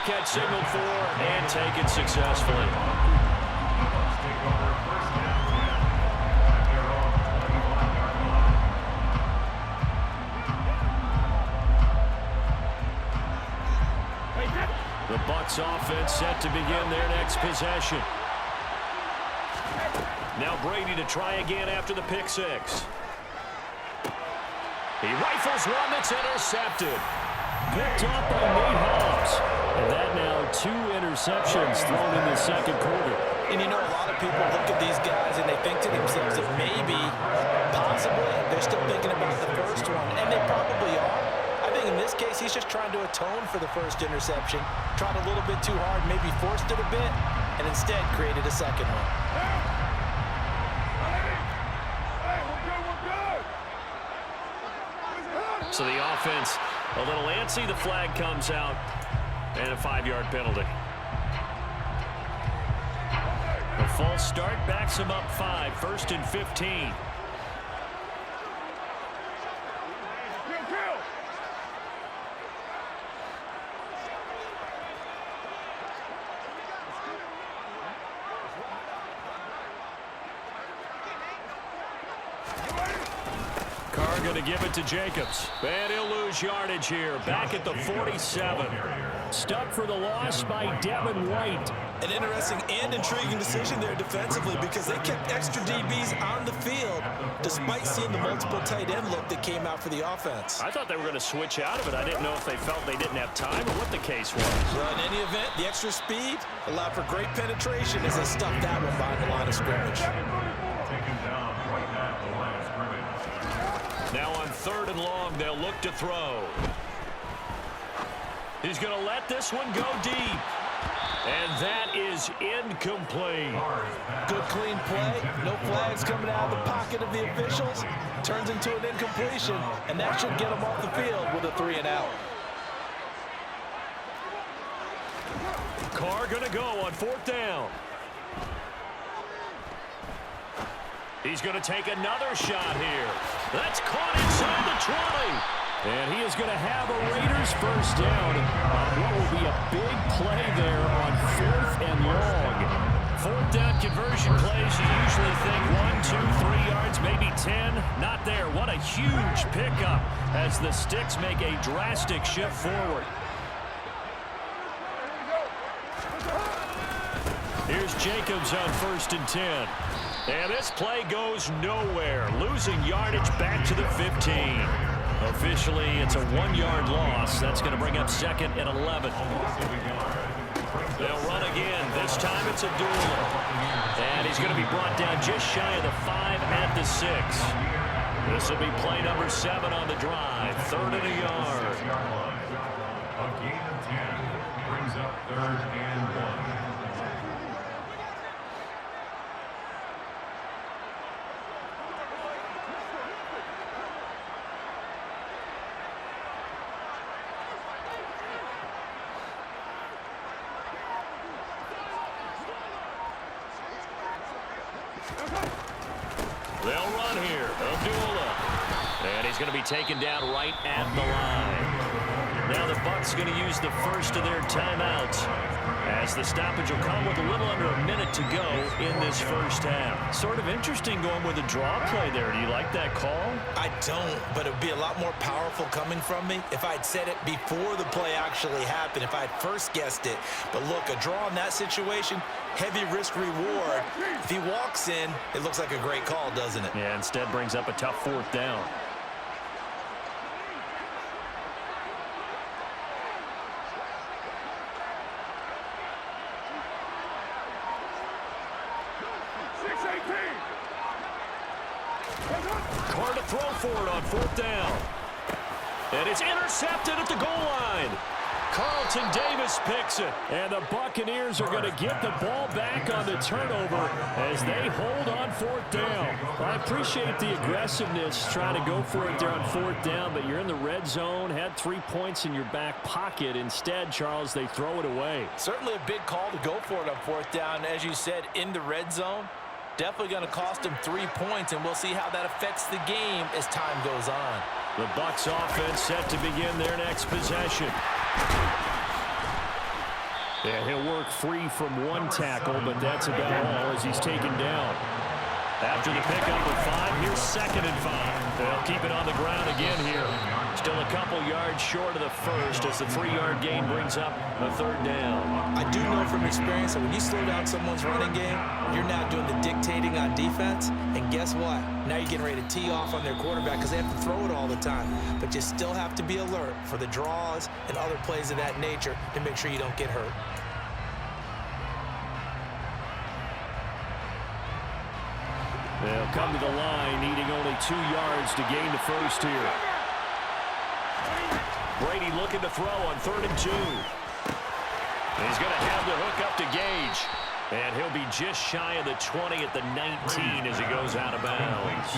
catch signaled for and taken successfully. The Bucs offense set to begin their next possession. Now Brady to try again after the pick six. He rifles one that's intercepted. Picked up by Nate Hobbs. And that now 2 interceptions thrown in the second quarter. And you know, a lot of people look at these guys and they think to themselves that maybe, possibly, they're still thinking about the first one. And they probably are. I think in this case, he's just trying to atone for the first interception. Tried a little bit too hard, maybe forced it a bit, and instead created a second one. So the offense a little antsy. The flag comes out, and a 5-yard penalty. A false start backs him up 5, 1st and 15. Going to give it to Jacobs. And he'll lose yardage here. Back at the 47. Stuck for the loss by Devin White. An interesting and intriguing decision there defensively because they kept extra DBs on the field despite seeing the multiple tight end look that came out for the offense. I thought they were going to switch out of it. I didn't know if they felt they didn't have time or what the case was. Well, in any event, the extra speed allowed for great penetration as they stuffed that one behind the line of scrimmage. Now on 3rd and long, they'll look to throw. He's going to let this one go deep. And that is incomplete. Good clean play. No flags coming out of the pocket of the officials. Turns into an incompletion, and that should get them off the field with a 3-and-out. Carr going to go on 4th down. He's going to take another shot here. That's caught inside the 20. And he is going to have a Raiders first down on what will be a big play there on 4th and long. 4th down conversion plays, you usually think 1, 2, 3 yards, maybe 10. Not there. What a huge pickup as the Sticks make a drastic shift forward. Here's Jacobs on 1st and 10. And this play goes nowhere, losing yardage back to the 15. Officially, it's a 1-yard loss. That's going to bring up 2nd and 11. They'll run again. This time it's a duel. And he's going to be brought down just shy of the 5 at the 6. This will be play number 7 on the drive. 3rd and a yard. A gain of 10 brings up 3rd and 1. They'll run here. Abdullah. And he's going to be taken down right at the line. Now the Bucs going to use the first of their timeouts as the stoppage will come with a little under a minute to go in this first half. Sort of interesting going with a draw play there. Do you like that call? I don't, but it would be a lot more powerful coming from me if I'd said it before the play actually happened, if I'd first guessed it. But look, a draw in that situation, heavy risk reward. If he walks in, it looks like a great call, doesn't it? Yeah, instead brings up a tough 4th down. Carr to throw for it on 4th down. And it's intercepted at the goal line. Carlton Davis picks it. And the Buccaneers are going to get the ball back on the turnover as they hold on 4th down. I appreciate the aggressiveness trying to go for it there on 4th down, but you're in the red zone, had 3 points in your back pocket. Instead, Charles, they throw it away. Certainly a big call to go for it on 4th down. As you said, in the red zone. Definitely going to cost them 3 points, and we'll see how that affects the game as time goes on. The Bucs offense set to begin their next possession. And he'll work free from one tackle, but that's about all as he's taken down. After the pickup of 5, here's 2nd and 5. They'll keep it on the ground again here. Still a couple yards short of the first as the 3-yard gain brings up a 3rd down. I do know from experience that when you slow down someone's running game, you're not doing the dictating on defense. And guess what? Now you're getting ready to tee off on their quarterback because they have to throw it all the time. But you still have to be alert for the draws and other plays of that nature to make sure you don't get hurt. They'll come to the line, needing only 2 yards to gain the first here. Brady looking to throw on 3rd and 2. He's going to have the hook up to Gage. And he'll be just shy of the 20 at the 19 as he goes out of bounds.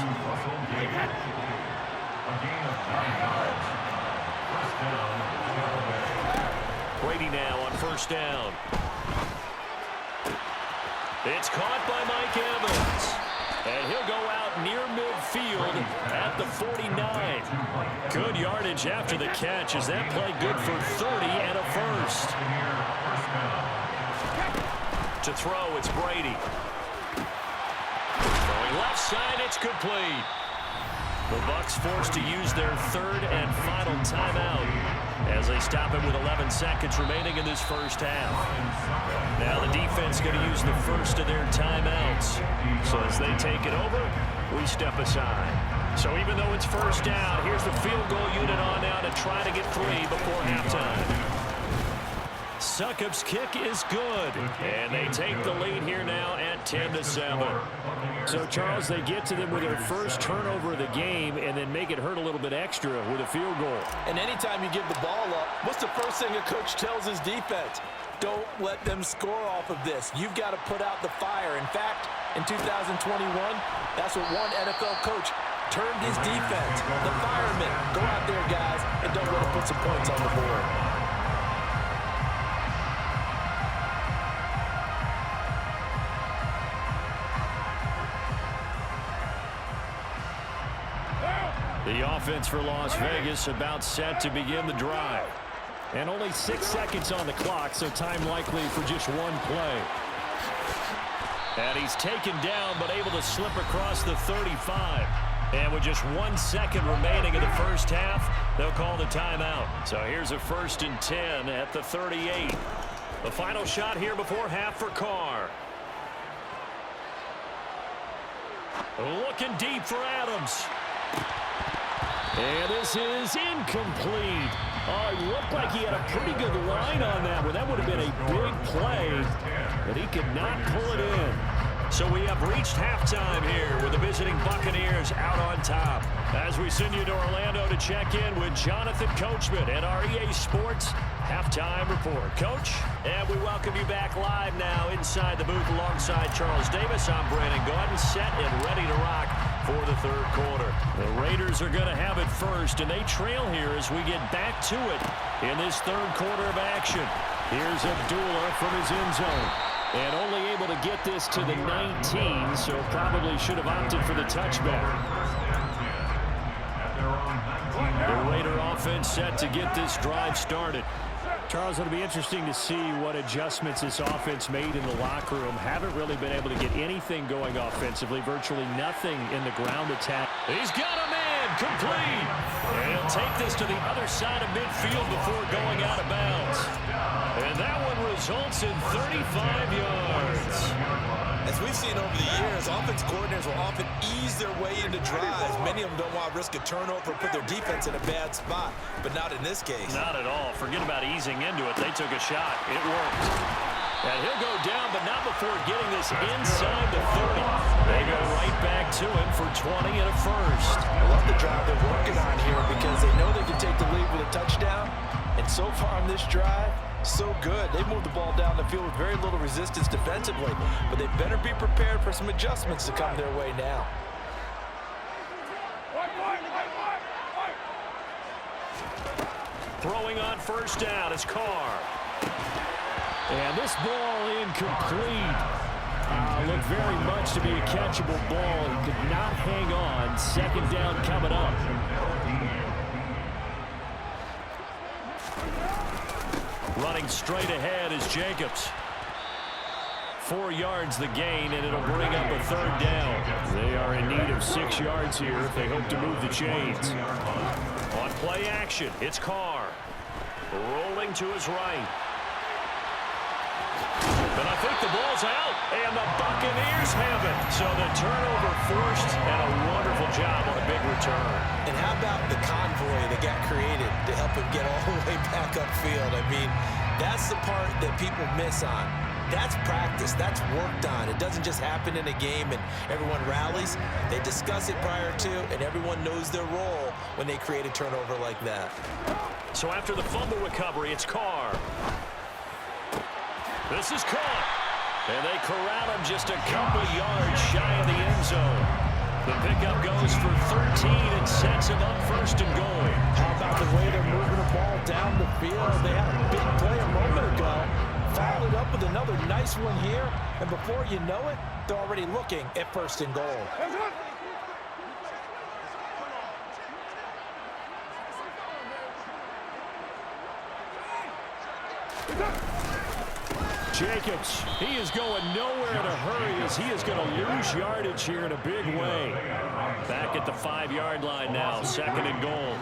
Brady now on 1st down. It's caught by Mike Evans. And he'll go out near midfield at the 49. Good yardage after the catch as that play good for 30 and a first. To throw, it's Brady. Throwing left side, it's complete. The Bucs forced to use their 3rd and final timeout as they stop it with 11 seconds remaining in this first half. Now the defense going to use the first of their timeouts. So as they take it over, we step aside. So even though it's 1st down, here's the field goal unit on now to try to get 3 before halftime. Succop's kick is good, and they take the lead here now at 10-7. So, Charles, they get to them with their first turnover of the game and then make it hurt a little bit extra with a field goal. And anytime you give the ball up, what's the first thing a coach tells his defense? Don't let them score off of this. You've got to put out the fire. In fact, in 2021, that's what one NFL coach termed his defense. The firemen. Go out there, guys, and don't let them put some points on the board. The offense for Las Vegas about set to begin the drive. And only 6 seconds on the clock, so time likely for just one play. And he's taken down, but able to slip across the 35. And with just 1 second remaining in the first half, they'll call the timeout. So here's a 1st and 10 at the 38. The final shot here before half for Carr. Looking deep for Adams. And this is incomplete. Oh, it looked like he had a pretty good line on that one. That would have been a big play, but he could not pull it in. So we have reached halftime here with the visiting Buccaneers out on top. As we send you to Orlando to check in with Jonathan Coachman at our EA Sports Halftime Report. Coach, and we welcome you back live now inside the booth alongside Charles Davis. I'm Brandon Gordon, set and ready to rock for the 3rd quarter. The Raiders are going to have it first, and they trail here as we get back to it in this 3rd quarter of action. Here's Abdullah from his end zone. And only able to get this to the 19, so probably should have opted for the touchback. The Raider offense set to get this drive started. Charles, it'll be interesting to see what adjustments this offense made in the locker room. Haven't really been able to get anything going offensively, virtually nothing in the ground attack. He's got a man, complete. And he'll take this to the other side of midfield before going out of bounds. And that one results in 35 yards. As we've seen over the years, offense coordinators will often ease their way into drives. Many of them don't want to risk a turnover or put their defense in a bad spot, but not in this case. Not at all. Forget about easing into it. They took a shot. It worked. And he'll go down, but not before getting this inside the 30. They go right back to him for 20 and a first. I love the drive they're working on here because they know they can take the lead with a touchdown. And so far on this drive, so good. They moved the ball down the field with very little resistance defensively, but they better be prepared for some adjustments to come their way now. Throwing on 1st down is Carr. And this ball incomplete. Looked very much to be a catchable ball. He could not hang on. 2nd down coming up. Running straight ahead is Jacobs. 4 yards the gain, and it'll bring up a third down. They are in need of 6 yards here if they hope to move the chains. On play action, it's Carr. Rolling to his right. But I think the ball's out, and the Buccaneers have it. So the turnover forced, and a wonderful job on a big return. And how about the convoy that got created to help him get all the way back upfield? I mean, that's the part that people miss on. That's practice. That's worked on. It doesn't just happen in a game and everyone rallies. They discuss it prior to, and everyone knows their role when they create a turnover like that. So after the fumble recovery, it's Carr. This is caught. And they corral him just a couple yards shy of the end zone. The pickup goes for 13 and sets him up first and goal. How about the way they're moving the ball down the field? They had a big play a moment ago. Followed up with another nice one here. And before you know it, they're already looking at first and goal. Jacobs, he is going nowhere in a hurry as he is going to lose yardage here in a big way. Back at the 5-yard line now, second and goal.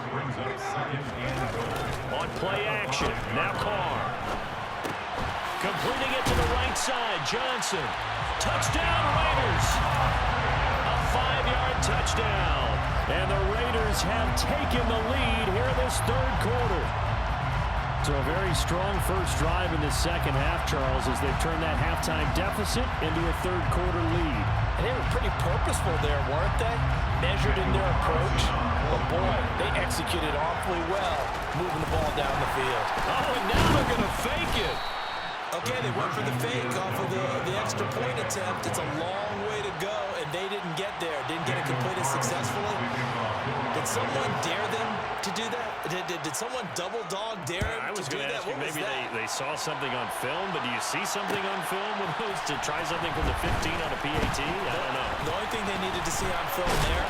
On play action, now Carr. Completing it to the right side, Johnson. Touchdown, Raiders. A 5-yard touchdown. And the Raiders have taken the lead here in this third quarter. So a very strong first drive in the second half, Charles, as they've turned that halftime deficit into a third quarter lead. And they were pretty purposeful there, weren't they? Measured in their approach. But boy, they executed awfully well, moving the ball down the field. Oh, and now they're going to fake it. Okay, they went for the fake off of the extra point attempt. It's a long way to go, and they didn't get there. Didn't get it completed successfully. Did someone dare them to do that? Did someone double dog dare them I was to do going to that? ask you, What was maybe that? they saw something on film, but do you see something on film with those to try something from the 15 on a PAT? I don't know. The only thing they needed to see on film there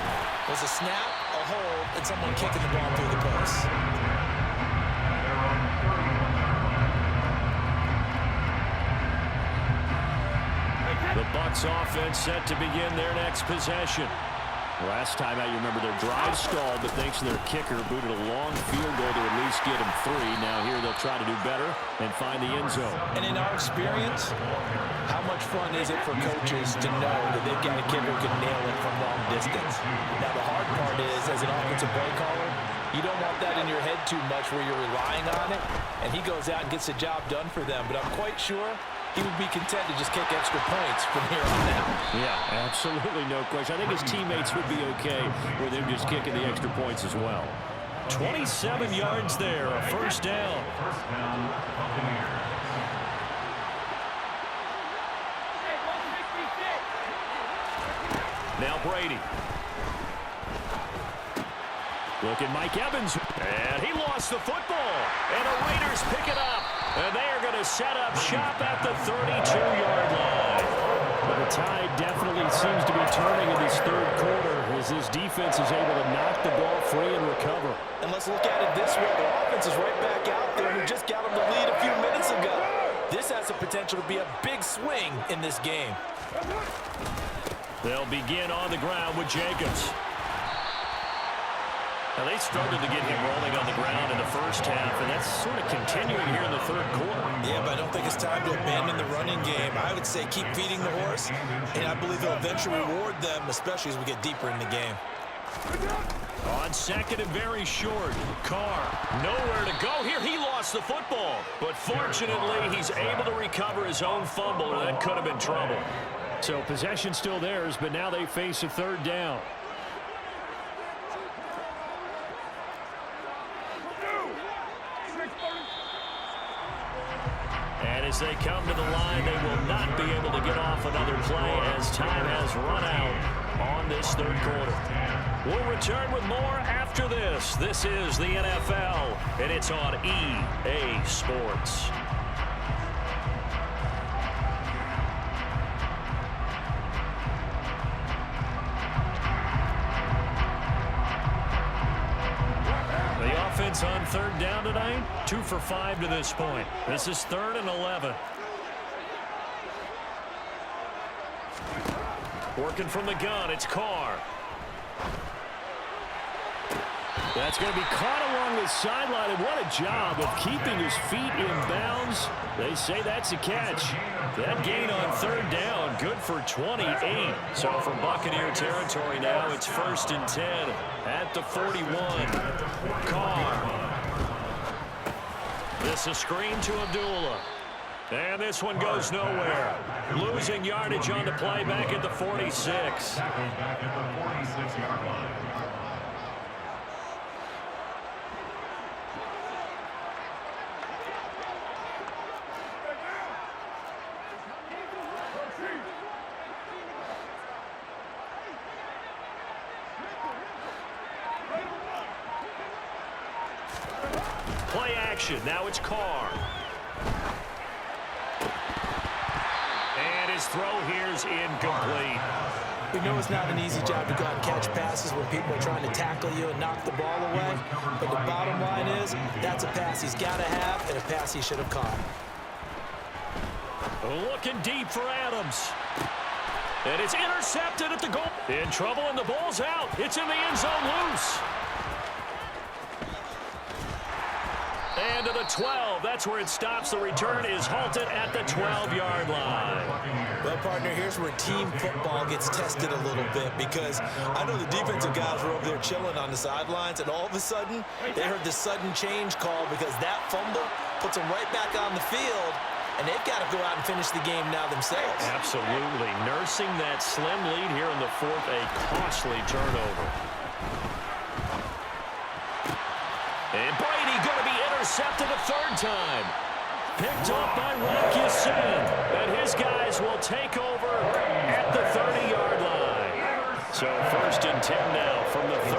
was a snap, a hold, and someone kicking the ball through the post. The Bucs offense set to begin their next possession. Last time out, you remember their drive stalled, but thanks to their kicker, booted a long field goal to at least get him 3. Now here they'll try to do better and find the end zone. And in our experience, how much fun is it for coaches to know that they've got a kicker who can nail it from long distance? Now the hard part is, as an offensive play caller, you don't want that in your head too much where you're relying on it, and he goes out and gets the job done for them. But I'm quite sure he would be content to just kick extra points from here on out. Yeah, absolutely no question. I think his teammates would be okay with him just kicking the extra points as well. 27 yards there, a first down. Now Brady. Look at Mike Evans. And he lost the football. And the Raiders pick it up. And they are going to set up shop at the 32-yard line. But the tide definitely seems to be turning in this third quarter as this defense is able to knock the ball free and recover. And let's look at it this way. The offense is right back out there who just got them the lead a few minutes ago. This has the potential to be a big swing in this game. They'll begin on the ground with Jacobs. Now, they struggled to get him rolling on the ground in the first half, and that's sort of continuing here in the third quarter. Yeah, but I don't think it's time to abandon the running game. I would say keep feeding the horse, and I believe it'll eventually reward them, especially as we get deeper in the game. On second and very short, Carr, nowhere to go here. He lost the football, but fortunately, he's able to recover his own fumble, or that could have been trouble. So possession still theirs, but now they face a third down. And as they come to the line, they will not be able to get off another play as time has run out on this third quarter. We'll return with more after this. This is the NFL, and it's on EA Sports. On third down tonight? 2 for 5 to this point. This is 3rd and 11. Working from the gun, it's Carr. That's going to be caught along the sideline, and what a job of keeping his feet in bounds. They say that's a catch. That gain on 3rd down, good for 28. So from Buccaneer territory now, it's 1st and 10 at the 41. Carr. This is screen to Abdullah. And this one goes nowhere. Losing yardage on the play back at the 46. Back at the 46-yard line. Play action. Now it's Carr. And his throw here is incomplete. We know it's not an easy job to go out and catch passes when people are trying to tackle you and knock the ball away. But the bottom line is, that's a pass he's got to have and a pass he should have caught. Looking deep for Adams. And it's intercepted at the goal. In trouble, and the ball's out. It's in the end zone loose. And to the 12. That's where it stops. The return is halted at the 12-yard line. Well, partner, here's where team football gets tested a little bit, because I know the defensive guys were over there chilling on the sidelines, and all of a sudden, they heard the sudden change call because that fumble puts them right back on the field, and they've got to go out and finish the game now themselves. Absolutely. Nursing that slim lead here in the 4th, a costly turnover. And Brady going to be intercepted a 3rd time. Picked up by Watkinson. And his guys will take over at the 30-yard line. So 1st and 10 now from the 30.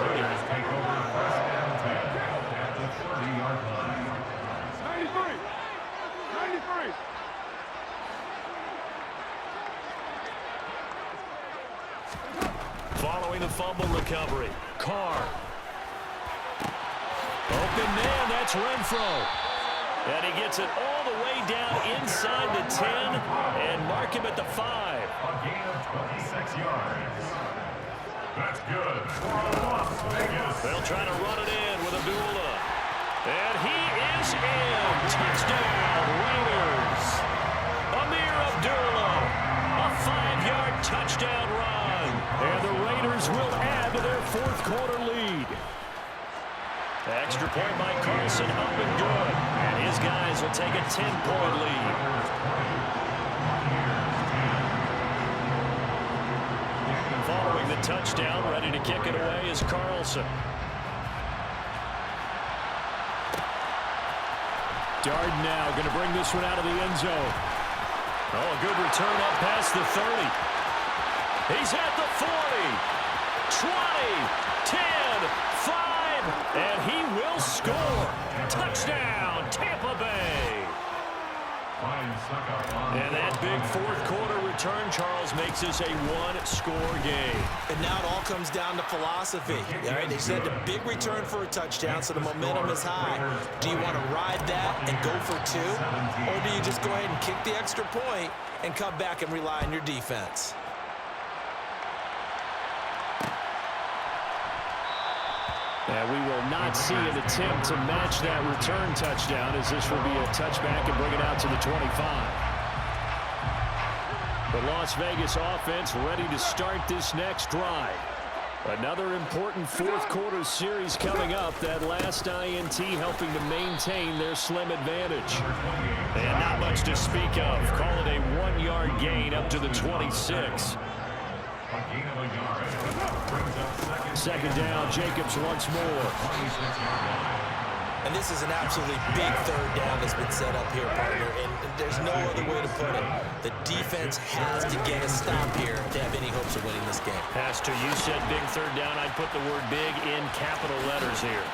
Take over 1st and 10 at the 30-yard line. 93. Following the fumble recovery, Carr. Open man, that's Renfro. And he gets it all the way down inside the 10 and mark him at the 5. A gain of 26 yards. That's good for Las Vegas. They'll try to run it in with Abdullah. And he is in. Touchdown, Raiders. Amir Abdullah. A 5-yard touchdown run. And the Raiders will add to their 4th quarter lead. Extra point by Carlson up and good. And his guys will take a 10-point lead. Following the touchdown, ready to kick it away is Carlson. Darden now going to bring this one out of the end zone. Oh, a good return up past the 30. He's at the 40, 20, 10, 5. And he will score. Touchdown, Tampa Bay. And that big 4th quarter return, Charles, makes this a 1-score game. And now it all comes down to philosophy. All right, they said a big return for a touchdown, so the momentum is high. Do you want to ride that and go for 2? Or do you just go ahead and kick the extra point and come back and rely on your defense? And we will not see an attempt to match that return touchdown, as this will be a touchback and bring it out to the 25. The Las Vegas offense ready to start this next drive. Another important 4th quarter series coming up. That last INT helping to maintain their slim advantage. And not much to speak of. Call it a 1-yard gain up to the 26. Second down, Jacobs once more. And this is an absolutely big 3rd down that's been set up here, partner. And there's no other way to put it. The defense has to get a stop here to have any hopes of winning this game. Pastor, you said big 3rd down. I'd put the word big in capital letters here.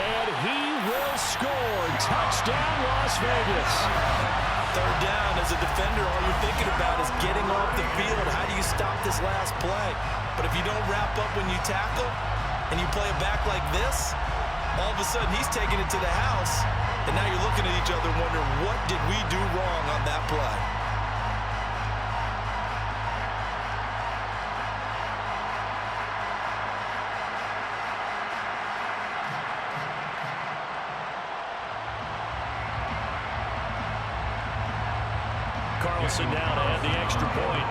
And he will score. Touchdown, Las Vegas. 3rd down, as a defender, all you're thinking about is getting off the field. How do you stop this last play? But if you don't wrap up when you tackle and you play it back like this, all of a sudden he's taking it to the house, and now you're looking at each other wondering, what did we do wrong on that play? Carlson down to add the extra point.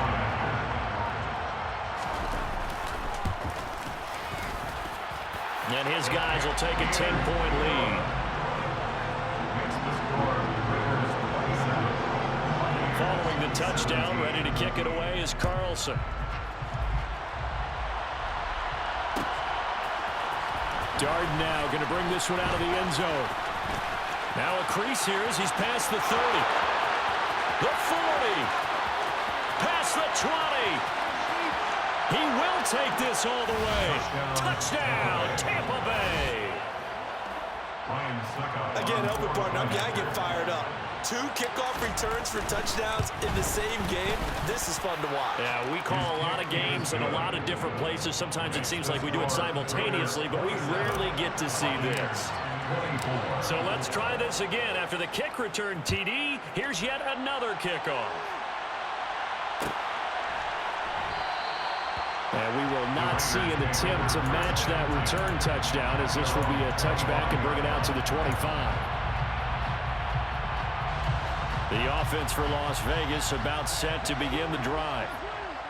And his guys will take a 10-point lead. Following the touchdown, ready to kick it away is Carlson. Darden now going to bring this one out of the end zone. Now a crease here as he's past the 30. The 40. Past the 20. He will take this all the way. Touchdown, Tampa Bay. Again, help me, partner. I get fired up. 2 kickoff returns for touchdowns in the same game. This is fun to watch. Yeah, we call a lot of games in a lot of different places. Sometimes it seems like we do it simultaneously, but we rarely get to see this. So let's try this again. After the kick return TD, here's yet another kickoff. And we will not see an attempt to match that return touchdown, as this will be a touchback and bring it out to the 25. The offense for Las Vegas about set to begin the drive.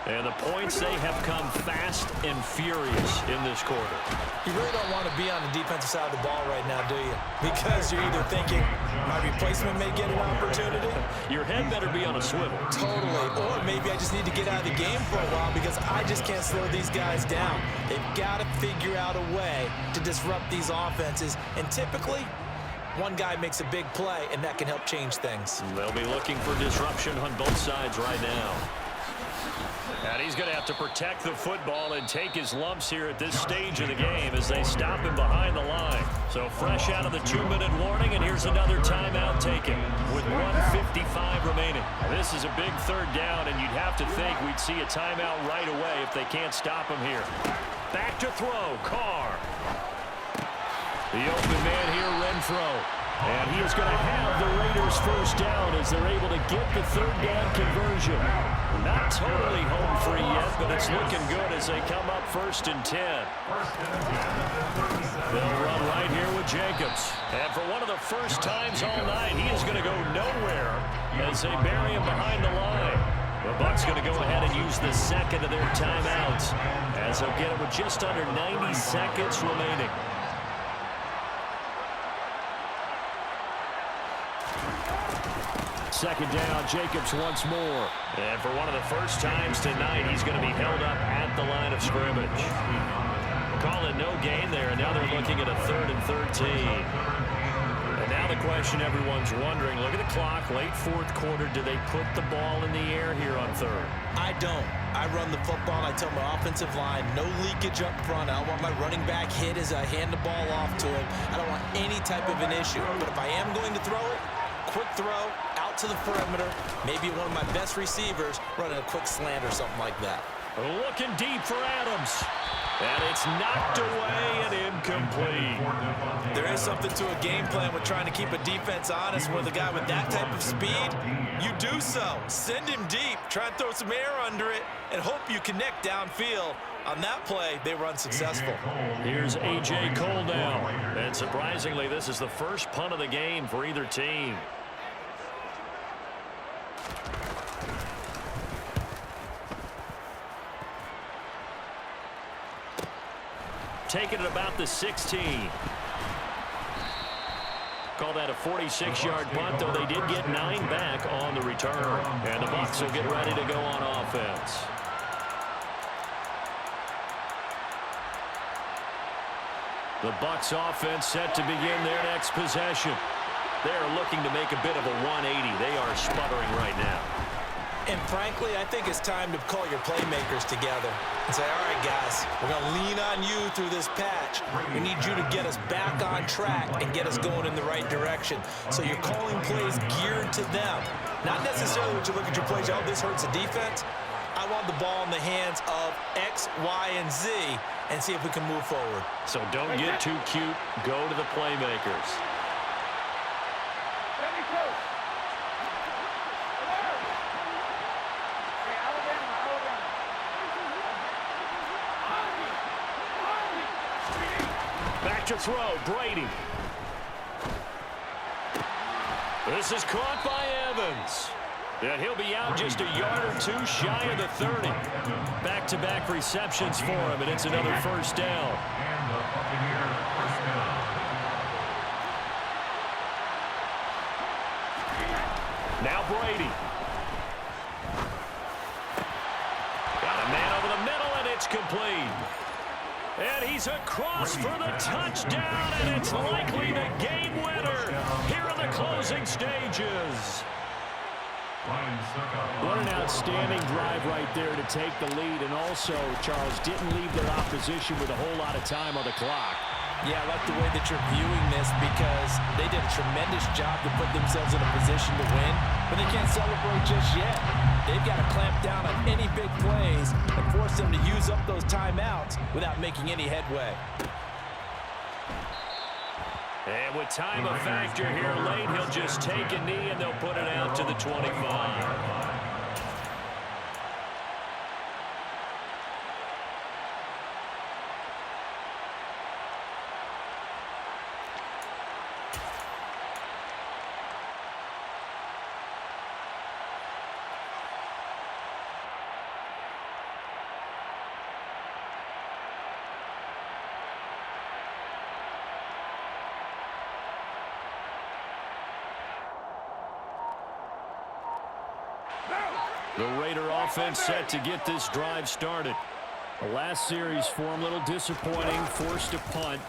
And the points, they have come fast and furious in this quarter. You really don't want to be on the defensive side of the ball right now, do you? Because you're either thinking, my replacement may get an opportunity. Your head better be on a swivel. Totally. Or maybe I just need to get out of the game for a while because I just can't slow these guys down. They've got to figure out a way to disrupt these offenses. And typically, one guy makes a big play, and that can help change things. They'll be looking for disruption on both sides right now. And he's going to have to protect the football and take his lumps here at this stage of the game as they stop him behind the line. So fresh out of the 2-minute warning, and here's another timeout taken with 1:55 remaining. This is a big third down, and you'd have to think we'd see a timeout right away if they can't stop him here. Back to throw, Carr. The open man here, Renfro. And he is going to have the Raiders first down as they're able to get the third down conversion. Not totally home free yet, but it's looking good as they come up 1st and 10. They'll run right here with Jacobs. And for one of the first times all night, he is going to go nowhere as they bury him behind the line. The Bucs going to go ahead and use the second of their timeouts as they'll get it with just under 90 seconds remaining. Second down, Jacobs once more. And for one of the first times tonight, he's going to be held up at the line of scrimmage. Call it no gain there, and now they're looking at a 3rd and 13. And now the question everyone's wondering, look at the clock, late 4th quarter, do they put the ball in the air here on 3rd? I don't. I run the football, and I tell my offensive line, no leakage up front. I don't want my running back hit as I hand the ball off to him. I don't want any type of an issue. But if I am going to throw it, quick throw, out to the perimeter, maybe one of my best receivers running a quick slant or something like that. Looking deep for Adams. And it's knocked away and incomplete. There is something to a game plan with trying to keep a defense honest with a guy with that type of speed. You do so. Send him deep. Try and throw some air under it and hope you connect downfield. On that play, they were unsuccessful. Here's A.J. Cole now. And surprisingly, this is the first punt of the game for either team. Taking it about the 16. Call that a 46-yard punt, though they did get 9 back on the return. And the Bucs will get ready to go on offense. The Bucs offense set to begin their next possession. They're looking to make a bit of a 180. They are sputtering right now. And frankly, I think it's time to call your playmakers together and say, all right, guys, we're going to lean on you through this patch. We need you to get us back on track and get us going in the right direction. So you're calling plays geared to them. Not necessarily when you look at your plays, oh, this hurts the defense. I I want the ball in the hands of X, Y, and Z and see if we can move forward. So don't get too cute. Go to the playmakers. Back to throw, Brady. This is caught by Evans. And he'll be out just a yard or two shy of the 30. Back-to-back receptions for him, and it's another first down. And the Buccaneer first down. Now Brady. Got a man over the middle, and it's complete. And he's across for the touchdown, and it's likely the game winner here in the closing stages. What an outstanding drive right there to take the lead, and also, Charles, didn't leave their opposition with a whole lot of time on the clock. Yeah, I like the way that you're viewing this because they did a tremendous job to put themselves in a position to win, but they can't celebrate just yet. They've got to clamp down on any big plays and force them to use up those timeouts without making any headway. And with time a factor here late, he'll just take a knee and they'll put it out to the 25. The Raider offense set to get this drive started. The last series for them, a little disappointing, forced to punt.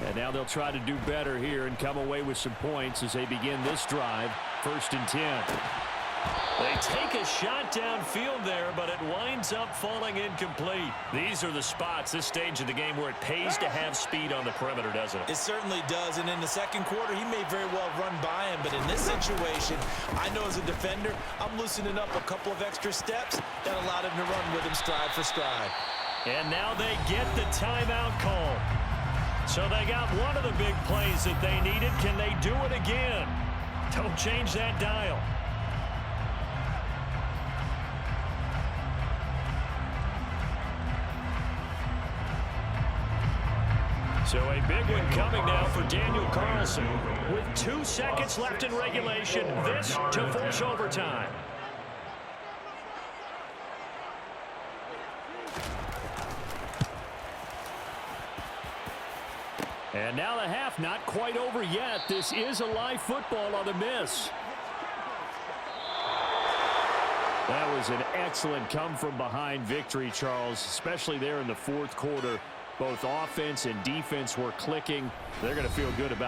And now they'll try to do better here and come away with some points as they begin this drive, 1st and 10. They take a shot downfield there, but it winds up falling incomplete. These are the spots, this stage of the game, where it pays to have speed on the perimeter, doesn't it? It certainly does, and in the second quarter, he may very well run by him, but in this situation, I know as a defender, I'm loosening up a couple of extra steps that allowed him to run with him stride for stride. And now they get the timeout call. So they got one of the big plays that they needed. Can they do it again? Don't change that dial. So a big one coming now for Daniel Carlson. With 2 seconds left in regulation, this to force overtime. And now the half not quite over yet. This is a live football on the miss. That was an excellent come-from-behind victory, Charles, especially there in the 4th quarter. Both offense and defense were clicking. They're going to feel good about